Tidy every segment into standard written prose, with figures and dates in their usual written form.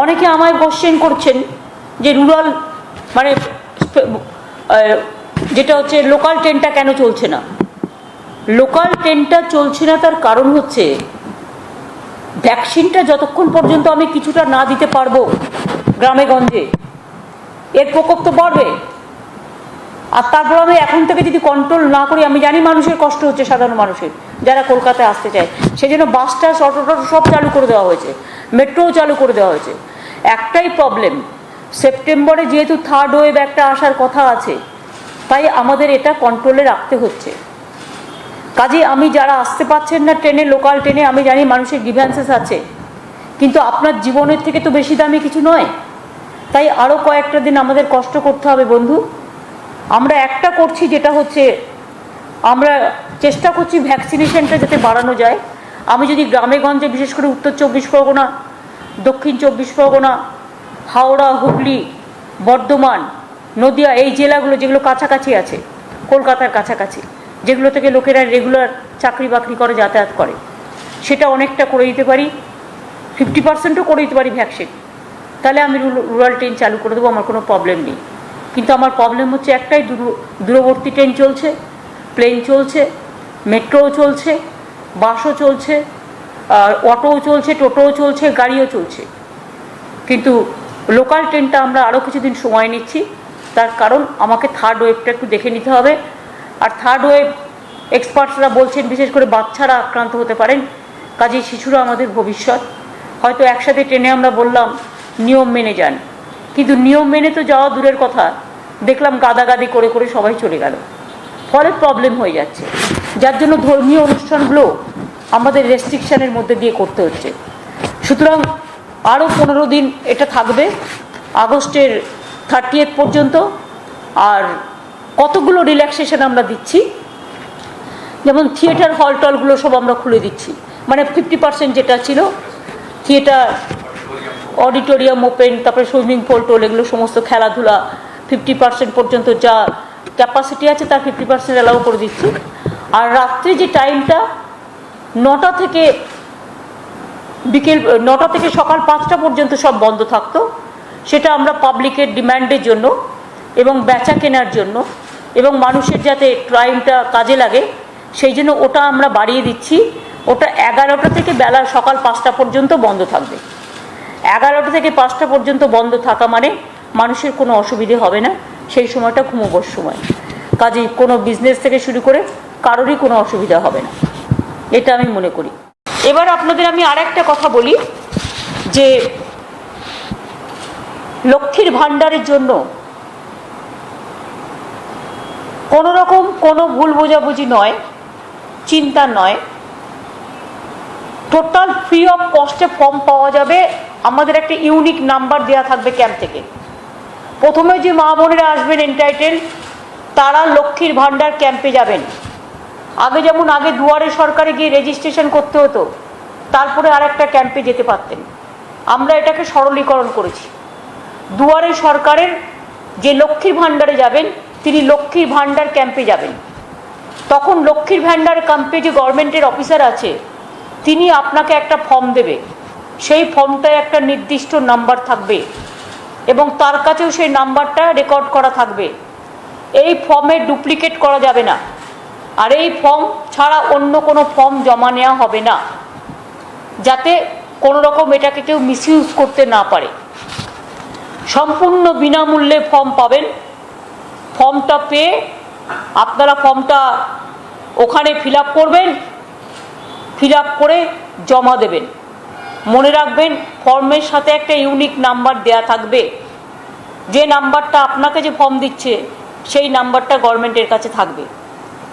অনেকে আমায় কোশ্চেন করছেন যে রুরাল মানে যেটা হচ্ছে লোকাল ট্রেনটা কেন চলছে না। লোকাল ট্রেনটা চলছে না তার কারণ হচ্ছে ভ্যাকসিনটা যতক্ষণ পর্যন্ত আমি কিছুটা না দিতে পারবো গ্রামে গঞ্জে, এর প্রকোপ তো বাড়বে। আর তারপর আমি এখন থেকে যদি কন্ট্রোল না করি, আমি জানি মানুষের কষ্ট হচ্ছে, সাধারণ মানুষের যারা কলকাতায় আসতে চায়, সেই জন্য বাস টাস অটো টটো সব চালু করে দেওয়া হয়েছে, মেট্রোও চালু করে দেওয়া হয়েছে। একটাই প্রবলেম, সেপ্টেম্বরে যেহেতু থার্ড ওয়েভ একটা আসার কথা আছে, তাই আমাদের এটা কন্ট্রোলে রাখতে হচ্ছে। কাজে আমি যারা আসতে পারছেন না ট্রেনে, লোকাল ট্রেনে, আমি জানি মানুষের গ্রিভ্যান্সেস আছে, কিন্তু আপনার জীবনের থেকে তো বেশি দামি কিছু নয়। তাই আরও কয়েকটা দিন আমাদের কষ্ট করতে হবে বন্ধু। আমরা একটা করছি, যেটা হচ্ছে আমরা চেষ্টা করছি ভ্যাকসিনেশনটা যাতে বাড়ানো যায়। আমি যদি গ্রামে গঞ্জে, বিশেষ করে উত্তর 24 পরগনা, দক্ষিণ 24 পরগনা, হাওড়া, হুগলি, বর্ধমান, নদিয়া, এই জেলাগুলো যেগুলো কাছাকাছি আছে, কলকাতার কাছাকাছি, যেগুলো থেকে লোকেরা রেগুলার চাকরি বাকরি করে, যাতায়াত করে, সেটা অনেকটা করে দিতে পারি, 50%ও করে দিতে পারি ভ্যাকসিন, তাহলে আমি রুরাল ট্রেন চালু করে দেবো, আমার কোনো প্রবলেম নেই। কিন্তু আমার প্রবলেম হচ্ছে একটাই, দূরবর্তী ট্রেন চলছে, প্লেন চলছে, মেট্রোও চলছে, বাসও চলছে, অটোও চলছে, টোটোও চলছে, গাড়িও চলছে, কিন্তু লোকাল ট্রেনটা আমরা আরও কিছুদিন সময় নিচ্ছি। তার কারণ আমাকে থার্ড ওয়েভটা একটু দেখে নিতে হবে। আর থার্ড ওয়েভ এক্সপার্টসরা বলছেন বিশেষ করে বাচ্চারা আক্রান্ত হতে পারেন, কাজেই শিশুরা আমাদের ভবিষ্যৎ। হয়তো একসাথে ট্রেনে আমরা বললাম নিয়ম মেনে যান, কিন্তু নিয়ম মেনে তো যাওয়া দূরের কথা, দেখলাম গাদাগাদি করে করে সবাই চলে গেল, ফলে প্রবলেম হয়ে যাচ্ছে, যার জন্য ধর্মীয় অনুষ্ঠানগুলো আমাদের রেস্ট্রিকশানের মধ্যে দিয়ে করতে হচ্ছে। সুতরাং আরও 15 দিন এটা থাকবে, আগস্টের 30 পর্যন্ত। আর কতগুলো রিল্যাক্সেশন আমরা দিচ্ছি, যেমন থিয়েটার হল টলগুলো সব আমরা খুলে দিচ্ছি, মানে 50% যেটা ছিল, থিয়েটার, অডিটোরিয়াম ওপেন, তারপরে সুইমিং পুল টোল, এগুলো সমস্ত খেলাধুলা 50% পর্যন্ত যা ক্যাপাসিটি আছে তার 50% অ্যালাউ করে দিচ্ছি। আর রাত্রে যে টাইমটা 9টা থেকে বিকেল 9টা থেকে সকাল 5টা পর্যন্ত সব বন্ধ থাকতো, সেটা আমরা পাবলিকের ডিম্যান্ডের জন্য এবং বেচা কেনার জন্য এবং মানুষের যাতে টাইমটা কাজে লাগে সেই জন্য ওটা আমরা বাড়িয়ে দিচ্ছি। ওটা 11টা থেকে বেলা সকাল 5টা পর্যন্ত বন্ধ থাকবে। 11টা থেকে 5টা পর্যন্ত বন্ধ থাকা মানে মানুষের কোনো অসুবিধে হবে না, সেই সময়টা ঘুমোবার সময়, কাজেই কোনো বিজনেস থেকে শুরু করে কারোরই কোনো অসুবিধা হবে না, এটা আমি মনে করি। এবার আপনাদের আমি আর একটা কথা বলি, যে লক্ষ্মীর ভাণ্ডারের জন্য কোনো রকম কোনো ভুল বোঝাবুঝি নয়, চিন্তা নয়, টোটাল ফ্রি অফ কস্টে ফর্ম পাওয়া যাবে। আমাদের একটা ইউনিক নাম্বার দেওয়া থাকবে ক্যাম্প থেকে। প্রথমে যে মা বোনেরা আসবেন এন্টাইটেল, তারা লক্ষ্মীর ভাণ্ডার ক্যাম্পে যাবেন। আগে যেমন আগে দুয়ারে সরকারে গিয়ে রেজিস্ট্রেশন করতে হতো, তারপরে আর একটা ক্যাম্পে যেতে পারতেন, আমরা এটাকে সরলীকরণ করেছি। দুয়ারে সরকারের যে লক্ষ্মীর ভাণ্ডারে যাবেন, তিনি লক্ষ্মীর ভাণ্ডার ক্যাম্পে যাবেন। তখন লক্ষ্মীর ভাণ্ডার ক্যাম্পে যে গভর্নমেন্টের অফিসার আছে, তিনি আপনাকে একটা ফর্ম দেবে, সেই ফর্মটায় একটা নির্দিষ্ট নাম্বার থাকবে এবং তার কাছেও সেই নাম্বারটা রেকর্ড করা থাকবে। এই ফর্মে ডুপ্লিকেট করা যাবে না, আর এই ফর্ম ছাড়া অন্য কোনো ফর্ম জমা নেওয়া হবে না, যাতে কোনো রকম এটাকে কেউ মিসইউজ করতে না পারে। সম্পূর্ণ বিনামূল্যে ফর্ম পাবেন। ফর্মটা পেয়ে আপনারা ফর্মটা ওখানে ফিল আপ করবেন, ফিল আপ করে জমা দেবেন। মনে রাখবেন, ফর্মের সাথে একটা ইউনিক নাম্বার দেয়া থাকবে, যে নাম্বারটা আপনাকে যে ফর্ম দিচ্ছে সেই নাম্বারটা গভর্নমেন্টের কাছে থাকবে।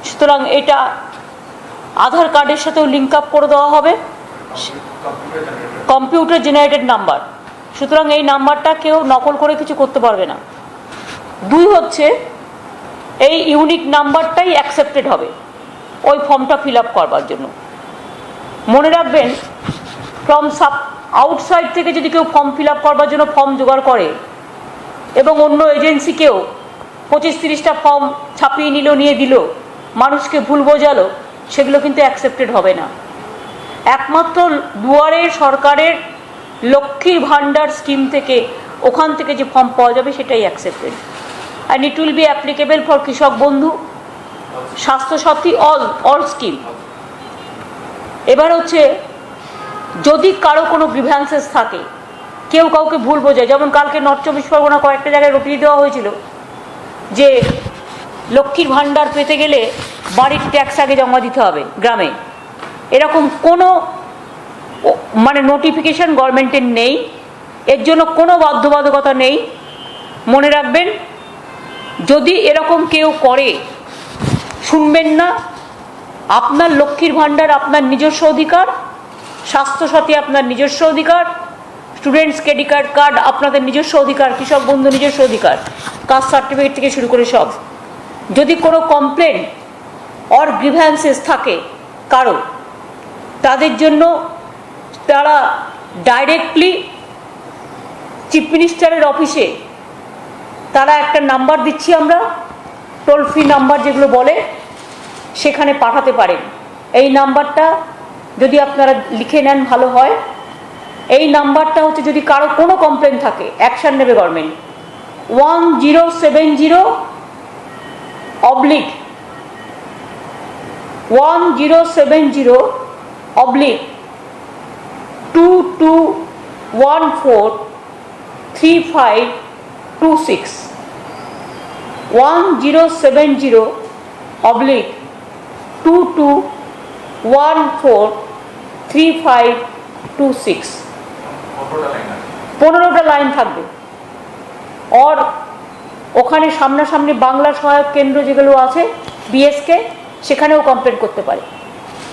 সুতরাং এটা আধার কার্ডের সাথেও লিঙ্ক আপ করে দেওয়া হবে, কম্পিউটার জেনারেটেড নাম্বার। সুতরাং এই নাম্বারটা কেউ নকল করে কিছু করতে পারবে না। 2 হচ্ছে, এই ইউনিক নাম্বারটাই অ্যাকসেপ্টেড হবে ওই ফর্মটা ফিল আপ করবার জন্য। মনে রাখবেন, ফ্রম আউটসাইড থেকে যদি কেউ ফর্ম ফিল আপ করবার জন্য ফর্ম জোগাড় করে এবং অন্য এজেন্সিকেও 25-30টা ফর্ম ছাপিয়ে নিল, নিয়ে দিল, মানুষকে ভুল বোঝালো, সেগুলো কিন্তু অ্যাকসেপ্টেড হবে না। একমাত্র দুয়ারে সরকারের লক্ষ্মীর ভাণ্ডার স্কিম থেকে ওখান থেকে যে ফর্ম পাওয়া যাবে সেটাই accepted, and it will be applicable for কৃষক বন্ধু, স্বাস্থ্যসাথী, অল স্কিম। এবার হচ্ছে যদি কারো কোনো গ্রিভ্যান্সেস থাকে, কেউ কাউকে ভুল বোঝায়, যেমন কালকে নর্থ চব্বিশ পরগনা কয়েকটা জায়গায় রটিয়ে দেওয়া হয়েছিল যে লক্ষ্মীর ভাণ্ডার পেতে গেলে বাড়ির ট্যাক্স আগে জমা দিতে হবে গ্রামে, এরকম কোনো মানে নোটিফিকেশন গভর্নমেন্টের নেই, এর জন্য কোনো বাধ্যবাধকতা নেই। মনে রাখবেন, যদি এরকম কেউ করে শুনবেন না। আপনার লক্ষ্মীর ভাণ্ডার আপনার নিজস্ব অধিকার, স্বাস্থ্যসাথী আপনার নিজস্ব অধিকার, স্টুডেন্টস ক্রেডিট কার্ড আপনাদের নিজস্ব অধিকার, কৃষক বন্ধু নিজস্ব অধিকার, কাস্ট সার্টিফিকেট থেকে শুরু করে সব। যদি কোনো কমপ্লেন অর গ্রিভ্যান্সেস থাকে কারো, তাদের জন্য তারা ডাইরেক্টলি চিফ মিনিস্টারের অফিসে তারা একটা নাম্বার দিচ্ছি আমরা, টোল ফ্রি নাম্বার যেগুলো বলে, সেখানে পাঠাতে পারেন। এই নাম্বারটা যদি আপনারা লিখে নেন ভালো হয়। এই নাম্বারটা হচ্ছে যদি কারো কোনো কমপ্লেন থাকে, অ্যাকশন নেবে গভর্নমেন্ট। 1070/22143526 1070/22143526 15টা লাইন থাকবে। আর ওখানে সামনাসামনি বাংলা সহায়ক কেন্দ্র যেগুলো আছে বিএসকে, সেখানেও কমপ্লেন করতে পারে।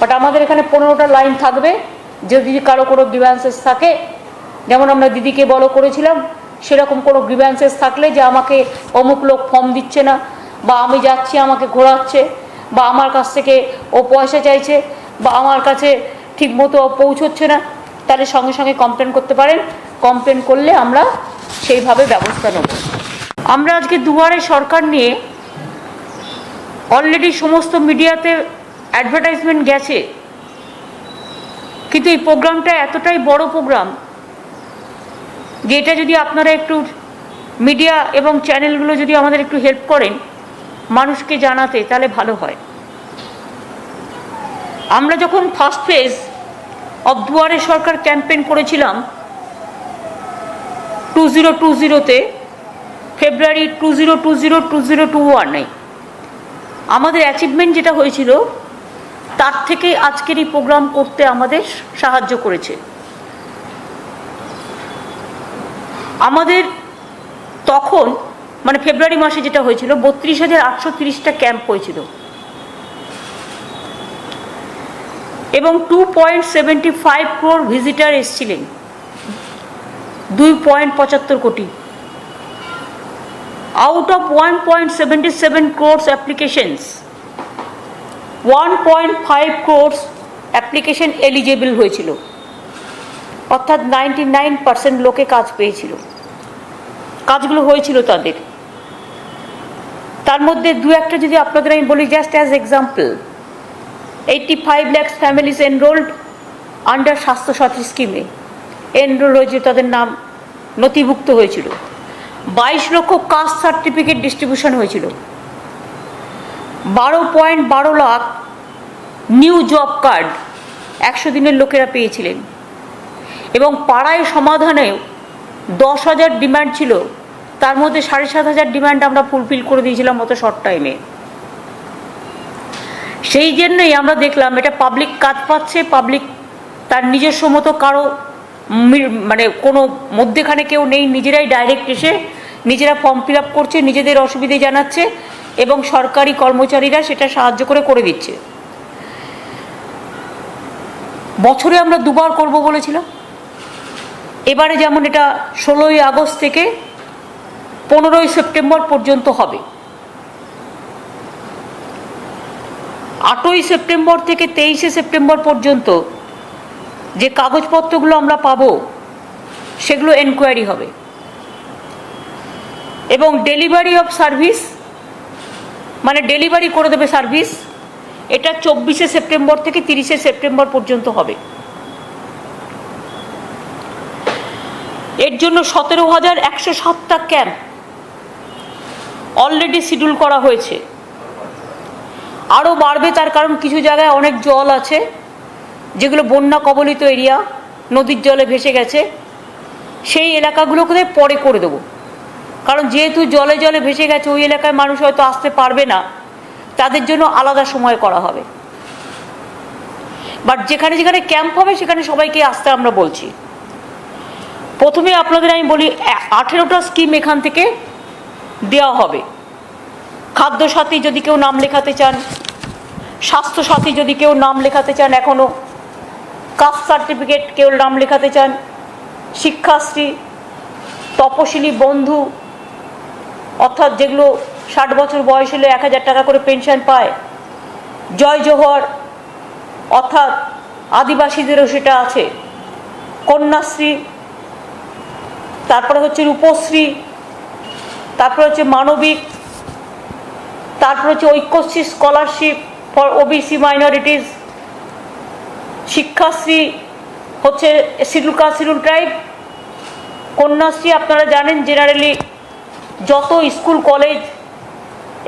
বাট আমাদের এখানে 15টা লাইন থাকবে। যদি কারো কোনো গ্রিভ্যান্সেস থাকে, যেমন আমরা দিদিকে বলো করেছিলাম, সেরকম কোনো গ্রিভ্যান্সেস থাকলে যে আমাকে অমুক লোক ফর্ম দিচ্ছে না, বা আমি যাচ্ছি আমাকে ঘোরাচ্ছে, বা আমার কাছ থেকে ও পয়সা চাইছে, বা আমার কাছে ঠিকমতো পৌঁছচ্ছে না, তাহলে সঙ্গে সঙ্গে কমপ্লেন করতে পারেন। কমপ্লেন করলে আমরা সেইভাবে ব্যবস্থা নেব। আমরা আজকে দুয়ারে সরকার নিয়ে অলরেডি সমস্ত মিডিয়াতে অ্যাডভার্টাইজমেন্ট গেছে, কিন্তু এই প্রোগ্রামটা এতটাই বড় প্রোগ্রাম যে এটা যদি আপনারা একটু মিডিয়া এবং চ্যানেলগুলো যদি আমাদের একটু হেল্প করেন মানুষকে জানাতে, তাহলে ভালো হয়। আমরা যখন ফার্স্ট ফেজ অফ দুয়ারে সরকার ক্যাম্পেইন করেছিলাম 2020-তে, ফেব্রুয়ারি 2020-2021, আমাদের অ্যাচিভমেন্ট যেটা হয়েছিল তার থেকে আজকের এই প্রোগ্রাম করতে আমাদের সাহায্য করেছে। আমাদের তখন মানে ফেব্রুয়ারি মাসে যেটা হয়েছিল 32,830টা ক্যাম্প হয়েছিল এবং 2.75 crore ভিজিটার এসেছিলেন, 2.75 কোটি। Out of 1.77 crores applications, 1.5 crores application eligible হয়েছিল, অর্থাৎ 99% লোকে কাজ পেয়েছিল, কাজগুলো হয়েছিল তাদের। তার মধ্যে দু একটা যদি আপনাদের আমি বলি, just as example, 85 lakhs families enrolled under Swasthya Sathi স্কিমে এনরোল হয়েছিল, তাদের নাম নথিভুক্ত হয়েছিল। 22 লক্ষ কাস্ট সার্টিফিকেট ডিস্ট্রিবিউশন হয়েছিল। 12.12 লাখ নিউ জব কার্ড 100 দিনের লোকেরা পেয়েছিলেন। এবং পাড়ায় সমাধানে 10,000 ডিমান্ড ছিল, তার মধ্যে 7,500 ডিমান্ড আমরা ফুলফিল করে দিয়েছিলাম অত শর্ট টাইমে। সেই জন্যই আমরা দেখলাম এটা পাবলিক কাজ পাচ্ছে, পাবলিক তার নিজস্ব মতো, কারো মানে কোনো মধ্যেখানে কেউ নেই, নিজেরাই ডাইরেক্ট এসে নিজেরা ফর্ম ফিল আপ করছে, নিজেদের অসুবিধে জানাচ্ছে এবং সরকারি কর্মচারীরা সেটা সাহায্য করে দিচ্ছে। বছরে আমরা দুবার করব বলেছিলাম। এবারে যেমন এটা 16ই আগস্ট থেকে 15ই সেপ্টেম্বর পর্যন্ত হবে। 8ই সেপ্টেম্বর থেকে 23শে সেপ্টেম্বর পর্যন্ত যে কাগজপত্রগুলো আমরা পাবো সেগুলো এনকোয়ারি হবে এবং ডেলিভারি অফ সার্ভিস মানে ডেলিভারি করে দেবে সার্ভিস, এটা 24শে সেপ্টেম্বর থেকে 30শে সেপ্টেম্বর পর্যন্ত হবে। এর জন্য 17,107টা ক্যাম্প অলরেডি শিডিউল করা হয়েছে। আরও বাড়বে, তার কারণ কিছু জায়গায় অনেক জল আছে যেগুলো বন্যা কবলিত এরিয়া, নদীর জলে ভেসে গেছে, সেই এলাকাগুলোকে পরে করে দেবো। কারণ যেহেতু জলে জলে ভেসে গেছে, ওই এলাকায় মানুষ হয়তো আসতে পারবে না, তাদের জন্য আলাদা সময় করা হবে। বাট যেখানে যেখানে ক্যাম্প হবে সেখানে সবাইকে আসতে আমরা বলছি। প্রথমে আপনাদের আমি বলি, 18টা স্কিম এখান থেকে দেওয়া হবে। খাদ্যসাথী যদি কেউ নাম লেখাতে চান, স্বাস্থ্যসাথী যদি কেউ নাম লেখাতে চান, এখনও কাস্ট সার্টিফিকেট কেউ নাম লেখাতে চান, শিক্ষাশ্রী, তপশিলি বন্ধু, অর্থাৎ যেগুলো 60 বছর বয়স হলে 1000 টাকা করে পেনশন পায়, জয় জোহর অর্থাৎ আদিবাসীদেরও সেটা আছে, কন্যাশ্রী, তারপরে হচ্ছে রূপশ্রী, তারপরে হচ্ছে মানবিক, তারপরে হচ্ছে Aikyashree scholarship for OBC minorities, Sikshashree হচ্ছে schedule caste schedule tribe, Kanyashree আপনারা জানেন জেনারেলি যত স্কুল কলেজ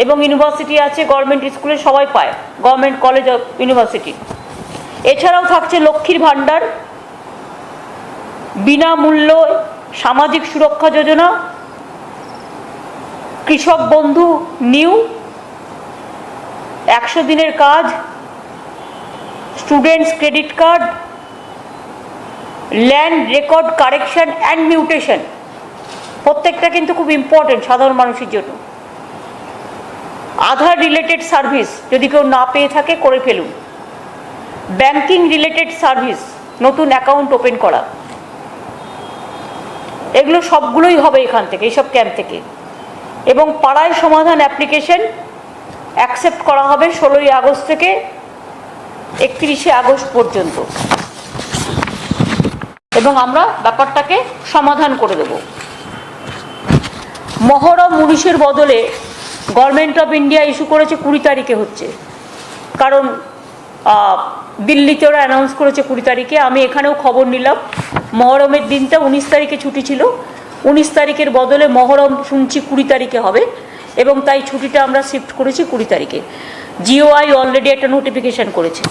এবং ইউনিভার্সিটি আছে গভর্নমেন্ট স্কুলে সবাই পায়, গভর্নমেন্ট কলেজ ইউনিভার্সিটি। এছাড়াও থাকছে লক্ষ্মীর ভাণ্ডার, বিনামূল্য সামাজিক সুরক্ষা যোজনা, কৃষক বন্ধু নিউ, 100 দিনের কাজ, students credit card, land record correction and mutation, প্রত্যেকটা কিন্তু খুব ইম্পর্টেন্ট সাধারণ মানুষের জন্য। আধার রিলেটেড সার্ভিস যদি কেউ না পেয়ে থাকে করে ফেলুন, ব্যাংকিং রিলেটেড সার্ভিস, নতুন অ্যাকাউন্ট ওপেন করা, এগুলো সবগুলোই হবে এখান থেকে, এইসব ক্যাম্প থেকে। এবং পাড়ায় সমাধান অ্যাপ্লিকেশন অ্যাকসেপ্ট করা হবে 16ই আগস্ট থেকে 31শে আগস্ট পর্যন্ত, এবং আমরা ব্যাপারটাকে সমাধান করে দেব। মহরম 19-এর বদলে গভর্নমেন্ট অফ ইন্ডিয়া ইস্যু করেছে 20 তারিখে হচ্ছে, কারণ দিল্লিতে ওরা অ্যানাউন্স করেছে 20 তারিখে। আমি এখানেও খবর নিলাম, মহরমের দিনটা 19 তারিখে ছুটি ছিল, 19 তারিখের বদলে মহরম শুনছি 20 তারিখে হবে, এবং তাই ছুটিটা আমরা শিফট করেছি 20 তারিখে। জিওআই অলরেডি একটা নোটিফিকেশন করেছে।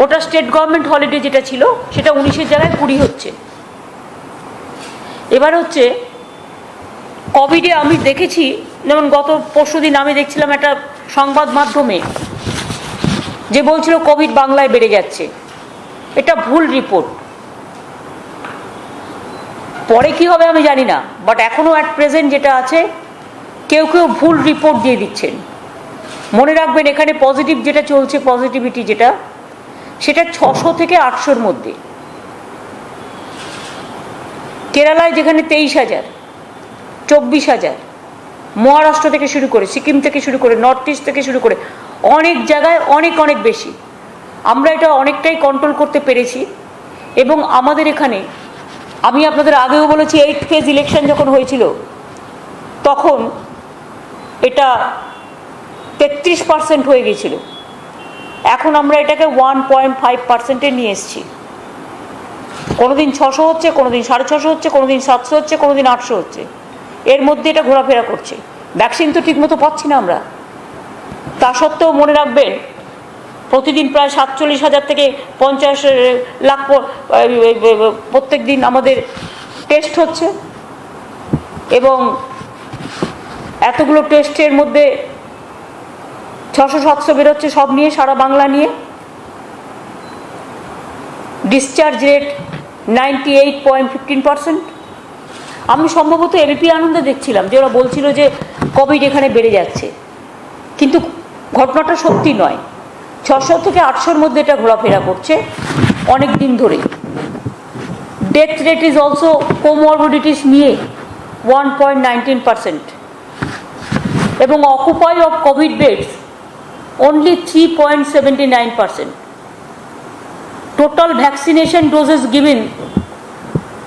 ওটা স্টেট গভর্নমেন্ট হলিডে যেটা ছিল সেটা 19-এর জায়গায় 20 হচ্ছে। এবার হচ্ছে কোভিডে আমি দেখেছি, যেমন গত পরশুদিন আমি দেখছিলাম একটা সংবাদ মাধ্যমে যে বলছিল কোভিড বাংলায় বেড়ে যাচ্ছে, এটা ভুল রিপোর্ট। পরে কি হবে আমি জানি না, বাট এখনও অ্যাট প্রেজেন্ট যেটা আছে কেউ কেউ ভুল রিপোর্ট দিয়ে দিচ্ছেন। মনে রাখবেন এখানে পজিটিভ যেটা চলছে, পজিটিভিটি যেটা, সেটা 600 থেকে 800-র মধ্যে। কেরালায় যেখানে 23,000, 24,000, মহারাষ্ট্র থেকে শুরু করে, সিকিম থেকে শুরু করে, নর্থ ইস্ট থেকে শুরু করে অনেক জায়গায় অনেক অনেক বেশি। আমরা এটা অনেকটাই কন্ট্রোল করতে পেরেছি। এবং আমাদের এখানে আমি আপনাদের আগেও বলেছি, 8 ফেজ ইলেকশন যখন হয়েছিল তখন এটা 33% হয়ে গিয়েছিল, এখন আমরা এটাকে 1.5%-এ নিয়ে এসেছি। কোনোদিন 600 হচ্ছে, কোনোদিন 650 হচ্ছে, কোনোদিন 700 হচ্ছে, কোনোদিন 800 হচ্ছে, এর মধ্যে এটা ঘোরাফেরা করছে। ভ্যাকসিন তো ঠিকমতো পাচ্ছি না আমরা। তা সত্ত্বেও মনে রাখবেন প্রতিদিন প্রায় 47,000 থেকে 50 লাখ প্রত্যেক দিন আমাদের টেস্ট হচ্ছে, এবং এতগুলো টেস্টের মধ্যে 600-700 বেরোচ্ছে সব নিয়ে, সারা বাংলা নিয়ে। Discharge rate 98.15%। আমি সম্ভবত এবিপি আনন্দে দেখছিলাম যে ওরা বলছিল যে কোভিড এখানে বেড়ে যাচ্ছে, কিন্তু ঘটনাটা সত্যি নয়। 600 থেকে 800-র মধ্যে এটা ঘোরাফেরা করছে অনেক দিন ধরে। Death rate is also comorbidities নিয়ে 1.19%, এবং occupy of Covid beds only 3.79%. Total vaccination doses given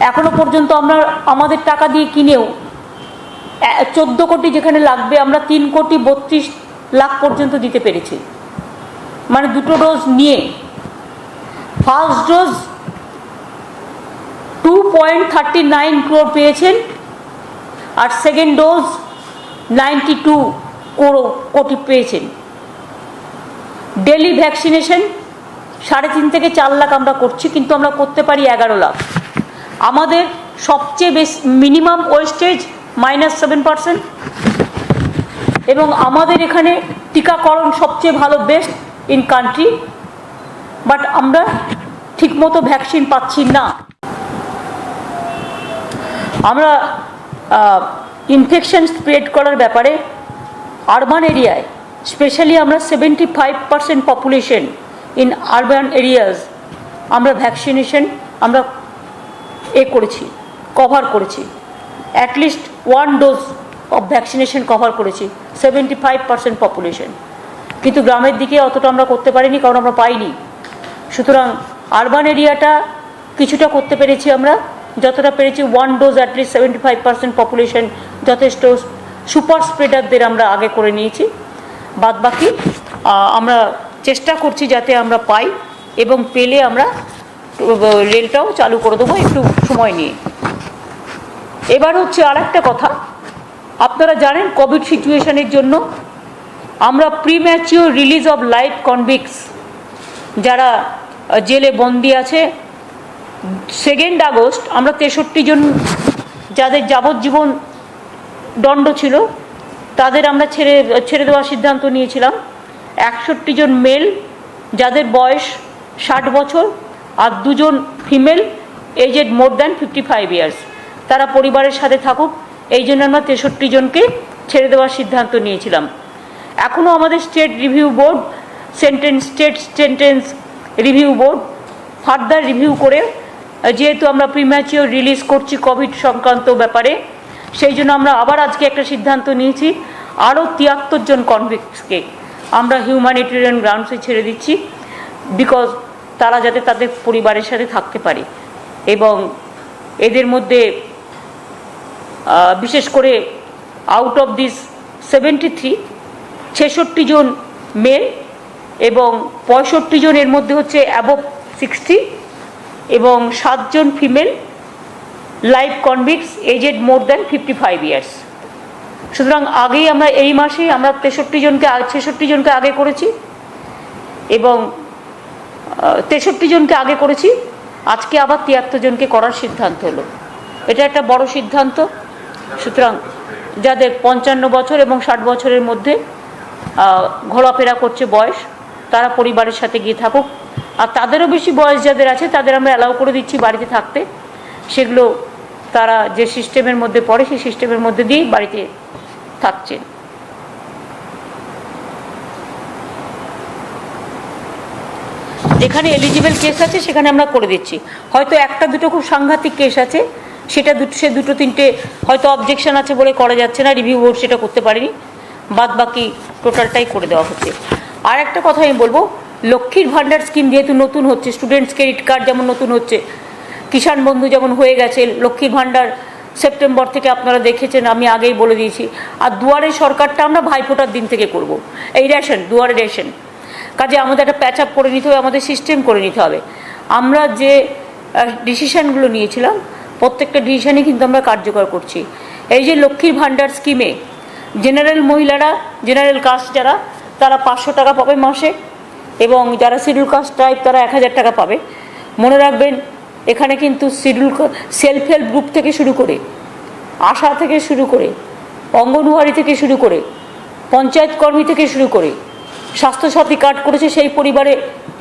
এখনো পর্যন্ত আমরা আমাদের টাকা দিয়ে কিনেও 14 কোটি যেখানে লাগবে আমরা 3,32,00,000 পর্যন্ত দিতে পেরেছি, মানে 2টো ডোজ নিয়ে। ফার্স্ট ডোজ 2.39 crore পেয়েছেন, আর সেকেন্ড ডোজ 92 কোটি পেয়েছেন। ডেলি ভ্যাকসিনেশন 3.5 থেকে 4 লাখ আমরা করছি, কিন্তু আমরা করতে পারি 11 লাখ। আমাদের সবচেয়ে বেশি মিনিমাম ওয়েস্টেজ -7%, এবং আমাদের এখানে টিকাকরণ সবচেয়ে ভালো, বেস্ট ইন কান্ট্রি, বাট আমরা ঠিকমতো ভ্যাকসিন পাচ্ছি না। আমরা ইনফেকশন স্প্রেড করার ব্যাপারে আরবান এরিয়ায় স্পেশালি আমরা 75% পপুলেশন ইন আরবান এরিয়াজ আমরা ভ্যাকসিনেশন আমরা করেছি, কভার করেছি। At least 1 dose of vaccination cover করেছি 75% পপুলেশন, কিন্তু গ্রামের দিকে অতটা আমরা করতে পারিনি, কারণ আমরা পাইনি। সুতরাং আরবান এরিয়াটা কিছুটা করতে পেরেছি আমরা, যতটা পেরেছি। 1 ডোজ অ্যাটলিস্ট 75% পপুলেশন, যথেষ্ট সুপার স্প্রেডারদের আমরা আগে করে নিয়েছি। বাদ বাকি আমরা চেষ্টা করছি যাতে আমরা পাই, এবং পেলে আমরা রেলটাও চালু করে দেবো একটু সময় নিয়ে। এবার হচ্ছে আর একটা কথা, আপনারা জানেন কোভিড সিচুয়েশনের জন্য আমরা প্রিম্যাচিওর রিলিজ অফ লাইফ কনভিক্টস যারা জেলে বন্দি আছে, 2 আগস্ট আমরা 63 জন যাদের যাবজ্জীবন দণ্ড ছিল তাদের আমরা ছেড়ে দেওয়ার সিদ্ধান্ত নিয়েছিলাম। 61 জন মেল যাদের বয়স 60 বছর, আর 2 জন female aged more than 55 years, তারা পরিবারের সাথে থাকুক, এই জন্য আমরা 63 জনকে ছেড়ে দেওয়ার সিদ্ধান্ত নিয়েছিলাম। এখনও আমাদের state sentence review board further review করে, যেহেতু আমরা প্রিম্যাচিওর রিলিজ করছি কোভিড সংক্রান্ত ব্যাপারে, সেই জন্য আমরা আবার আজকে একটা সিদ্ধান্ত নিয়েছি, আরও 73 জন কনভিক্টসকে আমরা হিউম্যানিটেরিয়ান গ্রাউন্ডসে ছেড়ে দিচ্ছি, বিকজ তারা যাতে তাদের পরিবারের সাথে থাকতে পারে। এবং এদের মধ্যে বিশেষ করে আউট অফ দিস 73, 66 জন মেল এবং 65 জন এর মধ্যে হচ্ছে অ্যাবভ 60, এবং 7 জন female life convicts aged more than 55 years. সুতরাং আগেই আমরা এই মাসে আমরা 66 জনকে আগে করেছি, এবং 63 জনকে আগে করেছি, আজকে আবার 73 জনকে করার সিদ্ধান্ত হলো। এটা একটা বড় সিদ্ধান্ত। সুতরাং যাদের 55 বছর এবং 60 বছরের মধ্যে ঘোরাফেরা করছে বয়স, তারা পরিবারের সাথে গিয়ে থাকুক, আর তাদেরও বেশি বয়স যাদের আছে তাদের আমরা অ্যালাউ করে দিচ্ছি বাড়িতে থাকতে। সেগুলো তারা যে সিস্টেমের মধ্যে পড়ে সেই সিস্টেমের মধ্যে দিয়েই বাড়িতে থাকছেন। যেখানে এলিজিবল কেস আছে সেখানে আমরা করে দিচ্ছি। হয়তো 1-2 খুব সাংঘাতিক কেস আছে, সেটা 2-3টে হয়তো অবজেকশন আছে বলে করা যাচ্ছে না, রিভিউ বোর্ড সেটা করতে পারেনি, বাদ বাকি টোটালটাই করে দেওয়া হচ্ছে। আর একটা কথা আমি বলবো, লক্ষ্মীর ভাণ্ডার স্কিম যেহেতু নতুন হচ্ছে, স্টুডেন্টস ক্রেডিট কার্ড যেমন নতুন হচ্ছে, কিষাণ বন্ধু যেমন হয়ে গেছে, লক্ষ্মীর ভাণ্ডার সেপ্টেম্বর থেকে আপনারা দেখেছেন, আমি আগেই বলে দিয়েছি। আর দুয়ারে সরকারটা আমরা ভাইফোঁটার দিন থেকে করব। এই রেশন, দুয়ারে রেশন, কাজে আমাদের একটা প্যাচ আপ করে নিতে হবে, আমাদের সিস্টেম করে নিতে হবে। আমরা যে ডিসিশানগুলো নিয়েছিলাম প্রত্যেকটা ডিসিশানই কিন্তু আমরা কার্যকর করছি। এই যে লক্ষ্মীর ভাণ্ডার স্কিমে জেনারেল মহিলারা, জেনারেল কাস্ট যারা, তারা 500 টাকা পাবে মাসে, এবং যারা শিডিউল কাস্ট টাইপ তারা 1000 টাকা পাবে। মনে রাখবেন, এখানে কিন্তু সেলফ হেল্প গ্রুপ থেকে শুরু করে, আশা থেকে শুরু করে, অঙ্গনওয়াড়ি থেকে শুরু করে, পঞ্চায়েত কর্মী থেকে শুরু করে, স্বাস্থ্যসাথী কার্ড করেছে সেই পরিবারে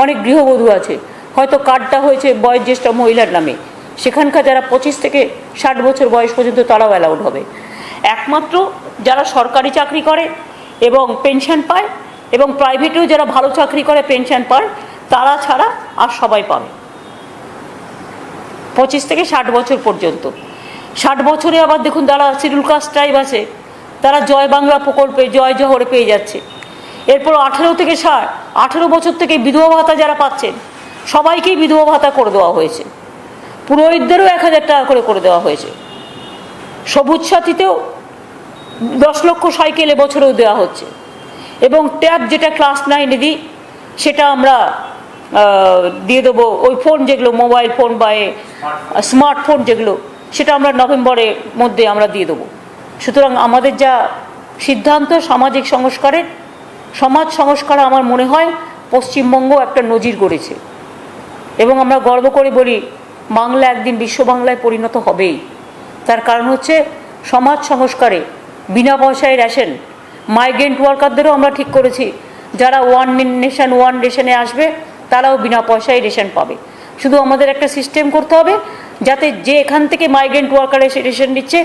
অনেক গৃহবধূ আছে, হয়তো কার্ডটা হয়েছে বয়োজ্যেষ্ঠ মহিলার নামে, সেখানকার যারা 25 থেকে 60 বছর বয়স পর্যন্ত তারাও অ্যালাউড হবে। একমাত্র যারা সরকারি চাকরি করে এবং পেনশন পায়, এবং প্রাইভেটেও যারা ভালো চাকরি করে পেনশন পায়, তারা ছাড়া আর সবাই পাবে 25 থেকে 60 বছর পর্যন্ত। 60 বছরে আবার দেখুন যারা শিডিউল কাস্ট ট্রাইব আছে তারা জয় বাংলা প্রকল্পে জয় জহরে পেয়ে যাচ্ছে। এরপর 18 বছর থেকে বিধবা ভাতা যারা পাচ্ছেন সবাইকেই বিধবা ভাতা করে দেওয়া হয়েছে। পুরোহিতদেরও 1000 টাকা করে দেওয়া হয়েছে। সবুজ সাথীতেও 10 লক্ষ সাইকেল এবছরেও দেওয়া হচ্ছে, এবং ট্যাব যেটা ক্লাস 9 দিই সেটা আমরা দিয়ে দেবো ওই ফোন যেগুলো মোবাইল ফোন বা স্মার্টফোন যেগুলো, সেটা আমরা নভেম্বরের মধ্যে আমরা দিয়ে দেবো। সুতরাং আমাদের যা সিদ্ধান্ত সামাজিক সংস্কারের, সমাজ সংস্কার আমার মনে হয় পশ্চিমবঙ্গ একটা নজির গড়েছে এবং আমরা গর্ব করে বলি বাংলা একদিন বিশ্ব বাংলায় পরিণত হবেই। তার কারণ হচ্ছে সমাজ সংস্কারে বিনা পয়সায় রেশন, মাইগ্রেন্ট ওয়ার্কারদেরও আমরা ঠিক করেছি যারা ওয়ান নেশন ওয়ান রেশনে আসবে তারাও বিনা পয়সায় রেশন পাবে। শুধু আমাদের একটা সিস্টেম করতে হবে যাতে যে এখান থেকে মাইগ্রেন্ট ওয়ার্কার এসে রেশন দিচ্ছে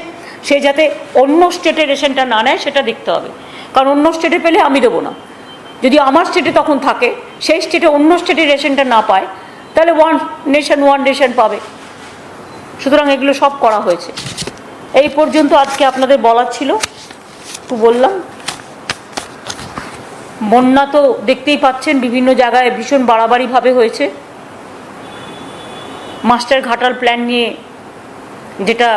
সে যাতে অন্য স্টেটে রেশনটা না নেয় সেটা দেখতে হবে। কারণ অন্য স্টেটে পেলে আমি দেবো না, যদি আমার স্টেটে তখন থাকে সেই স্টেটে অন্য স্টেটে রেশনটা না পায় তাহলে ওয়ান নেশন ওয়ান রেশন পাবে। সুতরাং এগুলো সব করা হয়েছে। এই পর্যন্ত আজকে আপনাদের বলার ছিল, একটু বললাম। বন্যা তো দেখতেই পাচ্ছেন বিভিন্ন জায়গায় ভীষণ বাড়াবাড়িভাবে হয়েছে। মাস্টার ঘাটাল প্ল্যান নিয়ে, যেটা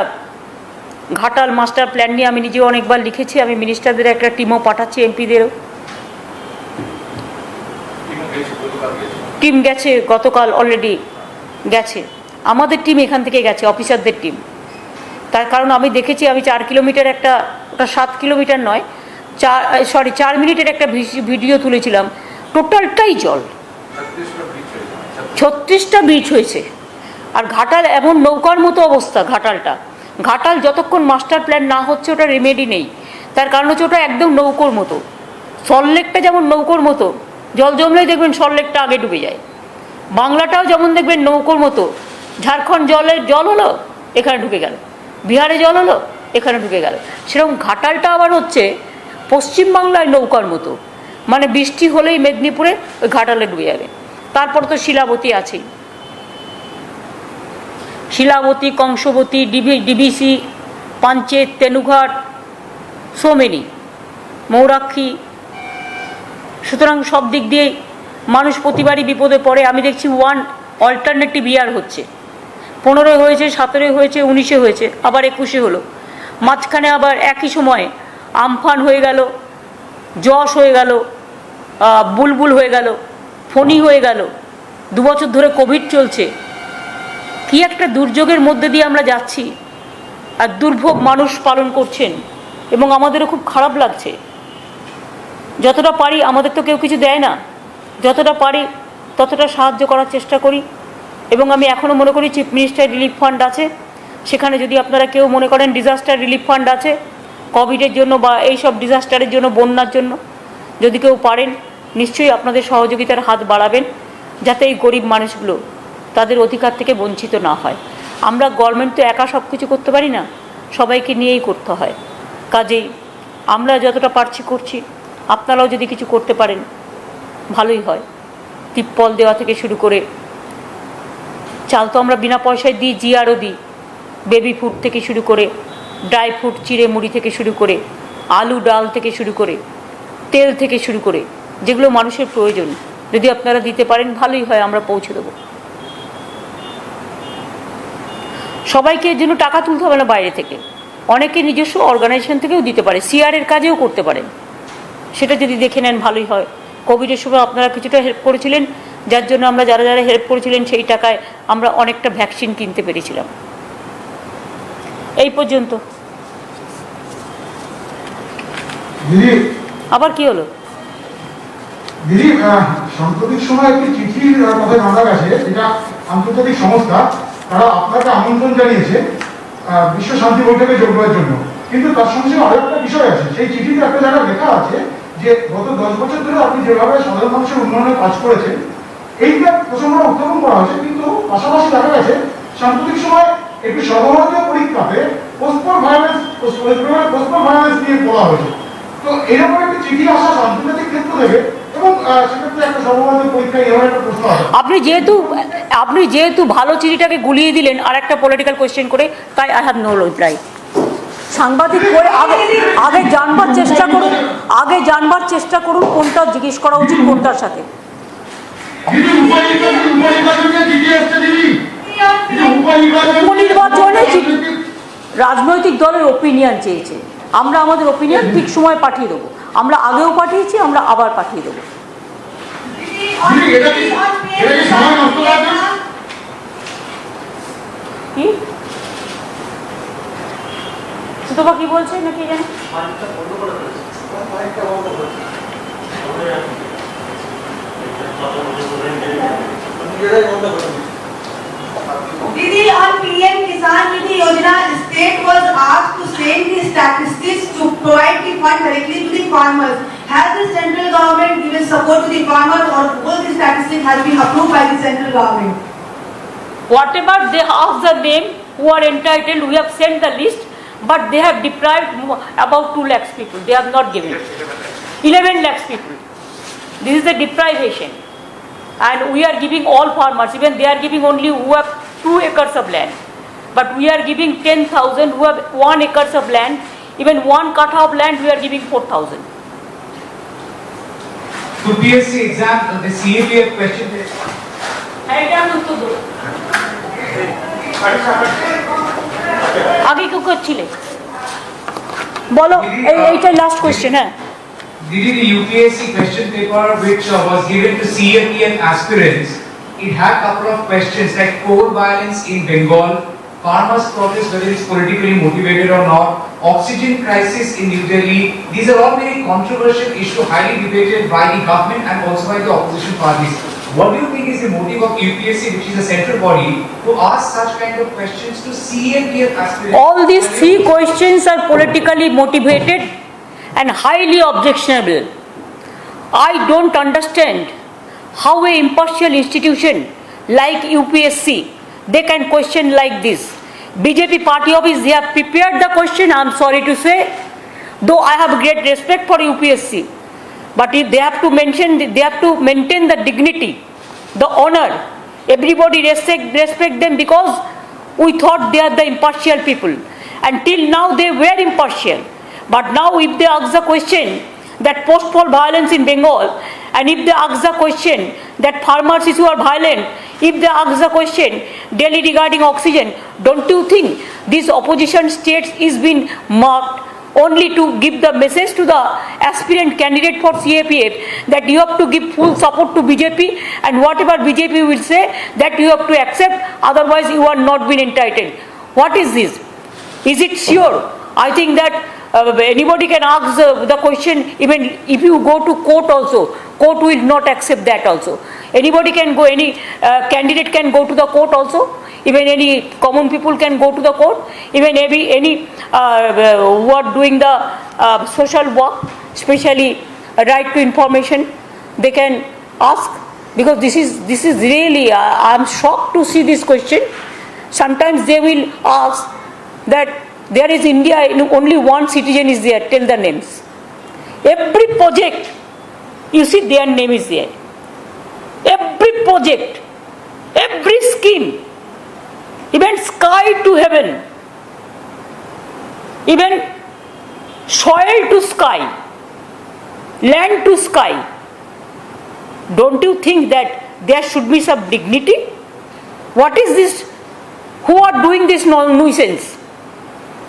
ঘাটাল মাস্টার প্ল্যান নিয়ে আমি নিজেও অনেকবার লিখেছি, আমি মিনিস্টারদের একটা টিমও পাঠাচ্ছি, এমপিদেরও টিম গেছে, গতকাল অলরেডি গেছে, আমাদের টিম এখান থেকে গেছে, অফিসারদের টিম। তার কারণ আমি দেখেছি, আমি 4 কিলোমিটার একটা, ওটা 7 কিলোমিটার নয়, 4 মিনিটের একটা ভিডিও তুলেছিলাম, টোটালটাই জল, 36টা ব্রিজ হয়েছে। আর ঘাটাল এমন নৌকার মতো অবস্থা, ঘাটাল যতক্ষণ মাস্টার প্ল্যান না হচ্ছে ওটা রেমেডি নেই। তার কারণ হচ্ছে ওটা একদম নৌকোর মতো, সল্টলেকটা যেমন নৌকোর মতো, জল জমলেই দেখবেন সল্টলেকটা আগে ডুবে যায়। বাংলাটাও যেমন দেখবেন নৌকোর মতো, ঝাড়খণ্ড জল হলো এখানে ঢুকে গেল, বিহারে জল হলো এখানে ঢুকে গেল, সেরকম ঘাটালটা আবার হচ্ছে পশ্চিমবাংলায় নৌকার মতো, মানে বৃষ্টি হলেই মেদিনীপুরে ওই ঘাটালে ডুবে যাবে। তারপর তো শিলাবতী আছেই, Shilabati, Kangsabati, DVC, Panchet, Tenughat, so many, Mayurakshi. সুতরাং সব দিক দিয়েই মানুষ প্রতিবারই বিপদে পড়ে। আমি দেখছি ওয়ান অল্টারনেটিভ ইয়ার হচ্ছে, 15 হয়েছে, 17 হয়েছে, 19 হয়েছে, আবার 21 হলো। মাঝখানে আবার একই সময়ে আমফান হয়ে গেল, যশ হয়ে গেল, বুলবুল হয়ে গেল, ফণী হয়ে গেল, 2 বছর ধরে কোভিড চলছে। কি একটা দুর্যোগের মধ্যে দিয়ে আমরা যাচ্ছি, আর দুর্ভোগ মানুষ পালন করছেন এবং আমাদেরও খুব খারাপ লাগছে। যতটা পারি, আমাদের তো কেউ কিছু দেয় না, যতটা পারি ততটা সাহায্য করার চেষ্টা করি। এবং আমি এখনও মনে করি চিফ মিনিস্টার রিলিফ ফান্ড আছে, সেখানে যদি আপনারা কেউ মনে করেন ডিজাস্টার রিলিফ ফান্ড আছে কোভিডের জন্য বা এইসব ডিজাস্টারের জন্য, বন্যার জন্য, যদি কেউ পারেন নিশ্চয়ই আপনাদের সহযোগিতার হাত বাড়াবেন, যাতে এই গরিব মানুষগুলো তাদের অধিকার থেকে বঞ্চিত না হয়। আমরা গভর্নমেন্ট তো একা সব কিছু করতে পারি না, সবাইকে নিয়েই করতে হয়। কাজেই আমরা যতটা পারছি করছি, আপনারাও যদি কিছু করতে পারেন ভালোই হয়। তিপ্পল দেওয়া থেকে শুরু করে, চাল তো আমরা বিনা পয়সায় দিই, জিআরও দিই, বেবি ফুড থেকে শুরু করে, ড্রাই ফ্রুট, চিড়ে মুড়ি থেকে শুরু করে, আলু ডাল থেকে শুরু করে, তেল থেকে শুরু করে, যেগুলো মানুষের প্রয়োজন, যদি আপনারা দিতে পারেন ভালোই হয়, আমরা পৌঁছে দেবো। সবাইকে এর জন্য টাকা তুলতে হবে না বাইরে থেকে, অনেকে নিজস্ব অর্গানাইজেশন থেকেও দিতে পারে, সিআরের কাজেও করতে পারেন, সেটা যদি দেখে নেন ভালোই হয়। কোভিডের সময় আপনারা কিছুটা হেল্প করেছিলেন, যার জন্য আমরা যারা যারা হেল্প করেছিলেন সেই টাকায় আমরা অনেকটা ভ্যাকসিন কিনতে পেরেছিলাম। এই পর্যন্ত। আবার কি হলো দিদি? সাম্প্রতিক সময় একটি চিঠির কথা জানা গেছে, যেটা আন্তর্জাতিক সংস্থা, তারা আপনাকে আমন্ত্রণ জানিয়েছে বিশ্ব শান্তি বৈঠকে যোগ দেওয়ার জন্য। কিন্তু তার সঙ্গে আরো একটা বিষয় আছে, সেই চিঠিতে একটা জায়গায় লেখা আছে যে গত 10 বছর ধরে আপনি যেভাবে সাধারণ মানুষের উন্নয়নের কাজ করেছেন, এইটা প্রসঙ্গটা উত্থাপন করা হয়েছে। কিন্তু পাশাপাশি দেখা গেছে সাম্প্রতিক সময় একটি সর্বভারতীয় পরীক্ষাতে পোস্টপোন ভায়োলেন্স নিয়ে বলা হয়েছে। তো এরকম একটি চিঠি আসা আন্তর্জাতিক ক্ষেত্র থেকে, এবং সেক্ষেত্রে একটা সর্বভারতীয় পরীক্ষা, এবার একটা প্রশ্ন আছে। আপনি যেহেতু ভালো চিঠিটাকে গুলিয়ে দিলেন আর একটা পলিটিক্যাল কোয়েশ্চেন করে, তাই আই হ্যাভ নো রিপ্লাই। সাংবাদিক করে আগে জানবার চেষ্টা করুন কোনটা জিজ্ঞেস করা উচিত কোনটার সাথে। উপনির্বাচনে রাজনৈতিক দলের ওপিনিয়ন চেয়েছে, আমরা আমাদের ওপিনিয়ন ঠিক সময় পাঠিয়ে দেবো। আমরা আগেও পাঠিয়েছি, আমরা আবার পাঠিয়ে দেবো। দিদি এটা কি সময় নষ্ট করার জন্য? কি সুতপা কি বলছে নাকি জানি Didi, on PM Kisan Nidhi Yojana, state was asked to send the statistics to provide the fund directly to the farmers. Has the central government given support to the farmers, or all the statistics has been approved by the central government? whatever they ask the name who are entitled, we have sent the list, but they have deprived about 2 lakhs people. They have not given 11 lakhs people. This is the deprivation, and we are giving all farmers. Even they are giving only who have 2 acres of land, but we are giving 10,000 who have 1 acres of land. Even 1 kattha of land we are giving 4,000. So PSC exam, the CAPF question. আগে কেউ করছিলে বলো এইটা last question হ্যাঁ Did the UPSC question paper which was given to CAPF aspirants, it had couple of questions like coal violence in Bengal, farmers' protest whether it's politically motivated or not, oxygen crisis in New Delhi. These are all very controversial issues, highly debated by the government and also by the opposition parties. What do you think is the motive of UPSC, which is a central body, to ask such kind of questions to CAPF aspirants? all these 3 questions are politically motivated and highly objectionable. I don't understand how a impartial institution like UPSC they can question like this. BJP party office they have prepared the question. I am sorry to say, though I have great respect for UPSC, but if they have to maintain the dignity, the honor. Everybody respect them because we thought they are the impartial people. Until now they were impartial. But now if they ask the question that post-poll violence in Bengal, and if they ask the question that farmers who are violent, if they ask the question Delhi regarding oxygen, don't you think this opposition states is being marked only to give the message to the aspirant candidate for CAPF that you have to give full support to BJP, and whatever BJP will say that you have to accept, otherwise you are not been entitled. What is this? Is it sure? I think that anybody can ask the question. Even if you go to court also, court will not accept that also. Anybody can go, any candidate can go to the court also. Even any common people can go to the court. Even any who are doing the social work, especially right to information, they can ask, because this is really I am shocked to see this question. Sometimes they will ask that there is India, only one citizen is there, tell the names. Every project you see their name is there. Every project, every scheme, even sky to heaven, even soil to sky, land to sky. Don't you think that there should be some dignity? What is this? Who are doing this nuisance?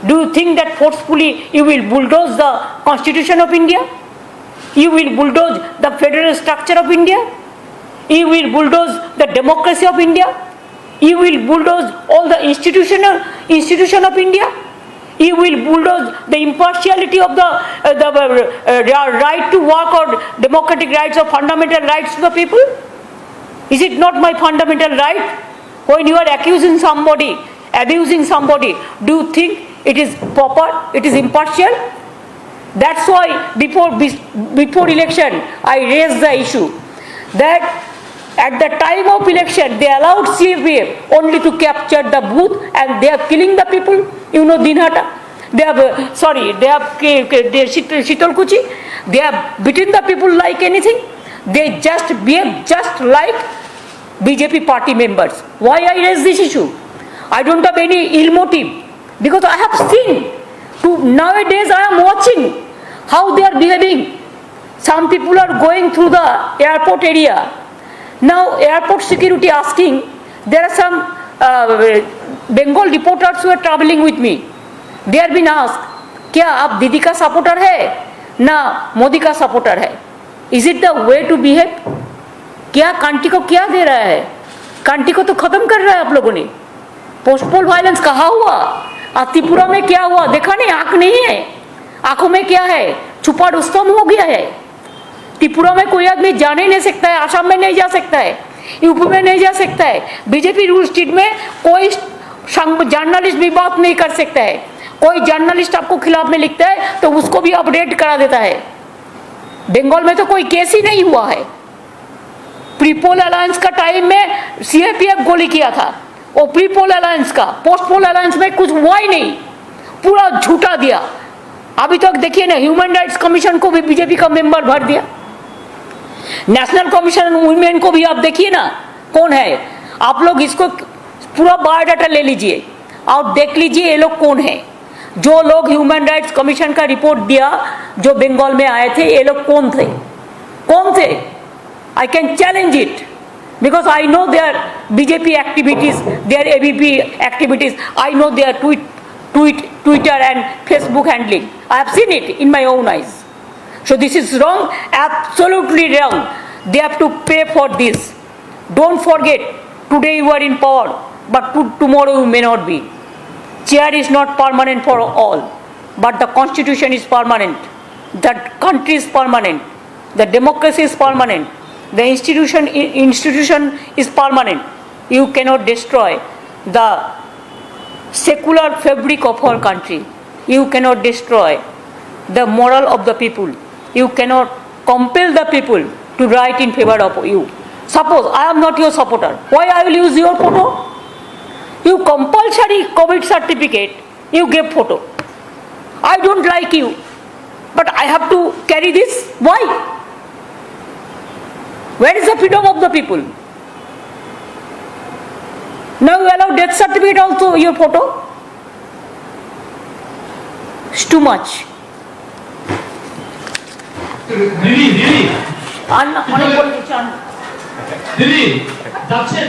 Do you think that forcefully you will bulldoze the Constitution of India? You will bulldoze the federal structure of India? You will bulldoze the democracy of India? You will bulldoze all the institution of India? You will bulldoze the impartiality of the right to work or democratic rights or fundamental rights to the people? Is it not my fundamental right? When you are accusing somebody, abusing somebody, do you think it is proper? It is impartial? That's why before election I raised the issue that at the time of election they allowed CAPF only to capture the booth, and they are killing the people. You know Dinhata, they have Shitalkuchi, they have beaten the people like anything. They just behave just like BJP party members. Why I raise this issue? I don't have any ill motive, because I have seen nowadays I am watching how they are behaving. Some people are going through the airport area. Now airport security asking, there are some Bengal reporters who are traveling with me. They have been asked, क्या आप दीदी का supporter है ना मोदी का supporter है? Is it the way to behave? क्या country को क्या दे रहा है? कंट्री को तो खत्म कर रहा है आप लोगों ने। पोस्टपोल वायलेंस कहाँ हुआ? और त्रिपुरा में क्या हुआ? देखा नहीं, आंख नहीं है, आंखों में क्या है? छुपा रुस्तम हो गया है। त्रिपुरा में कोई आदमी जाने ही नहीं सकता है, आसाम में नहीं जा सकता है, यूपी में नहीं जा सकता है। बीजेपी रूल स्टेट में कोई जर्नलिस्ट भी बात नहीं कर सकता है। कोई जर्नलिस्ट आपको खिलाफ में लिखता है तो उसको भी अपडेट करा देता है। बंगाल में तो कोई केस ही नहीं हुआ है। प्रीपोल अलायंस का टाइम में सीआरपीएफ गोली किया था, वो प्रीपोल अलायंस का। पोस्टपोल अलायंस में कुछ हुआ ही नहीं, पूरा झूठा दिया। अभी तक देखिए ना, ह्यूमन राइट्स कमीशन को भी बीजेपी का मेंबर भर दिया। नेशनल कमीशन वुमेन को भी आप देखिए ना कौन है। आप लोग इसको पूरा बायोडाटा ले लीजिए और देख लीजिए ये लोग कौन है। जो लोग ह्यूमन राइट्स कमीशन का रिपोर्ट दिया, जो बंगाल में आए थे, ये लोग कौन थे? कौन थे? I can challenge it because I know their BJP activities, their ABP activities. I know their Twitter and Facebook handling. I have seen it in my own eyes. So this is wrong, absolutely wrong. They have to pay for this. Don't forget, today you are in power, but tomorrow you may not be. Chair is not permanent for all, but the constitution is permanent. The country is permanent. The democracy is permanent. The institution is permanent. You cannot destroy the secular fabric of our country. You cannot destroy the moral of the people. You cannot compel the people to write in favor of you. Suppose I am not your supporter, why I will use your photo? You compulsory COVID certificate, you give photo. I don't like you, but I have to carry this. Why? Where is the freedom of the people? Now you allow death certificate also, your photo? It's too much. দিদি অনেক বলে দিচ্ছি। দিদি যাচ্ছেন